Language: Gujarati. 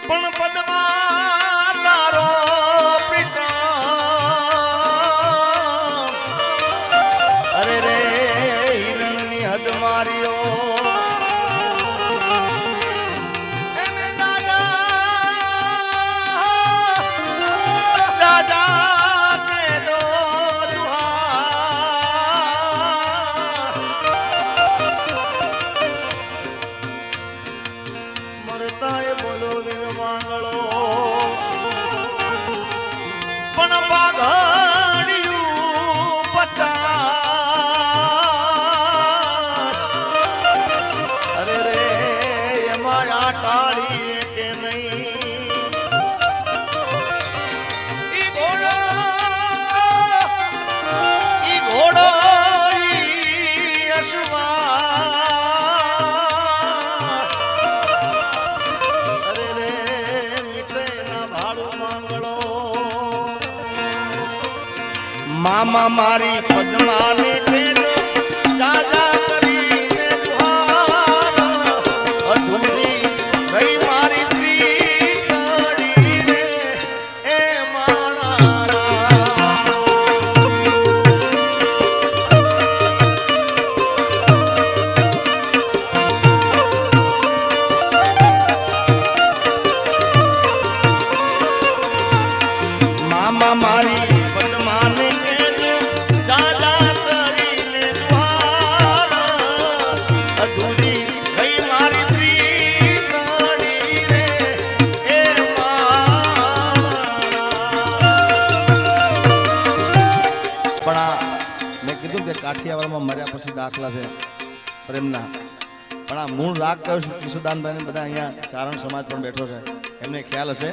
પણ પદમાં તારો પ્રીતમ અરે રે હિરણની હદ માર્યો એને દાદા કે દો મરતા એ બોલો માંગળો પણ પાઘડિયું 50 અરે રે એમાં આ ટાળી કે નહીં ઈ ઘોડો ઈ અશ્વા અરે રે મીઠે ના ભાડું માંગળો મામા મારી પદ્માને કેજો જાજા કરીને દુહાર અધૂરી ગઈ મારી ત્રીકડી રે એ માણા મામા મારી પદ્માને કેજો જાજા કરીને દુહાર અધૂરી ગઈ મારી ત્રીકડી રે એ પણ આ મેં કીધું કે કાઠિયાવાડમાં મર્યા પછી દાખલા છે પ્રેમના પણ આ મૂળ રાગ કયો છે કિશોરદાનભાઈ બધા અહીંયા ચારણ સમાજ પણ બેઠો છે એમને ખ્યાલ હશે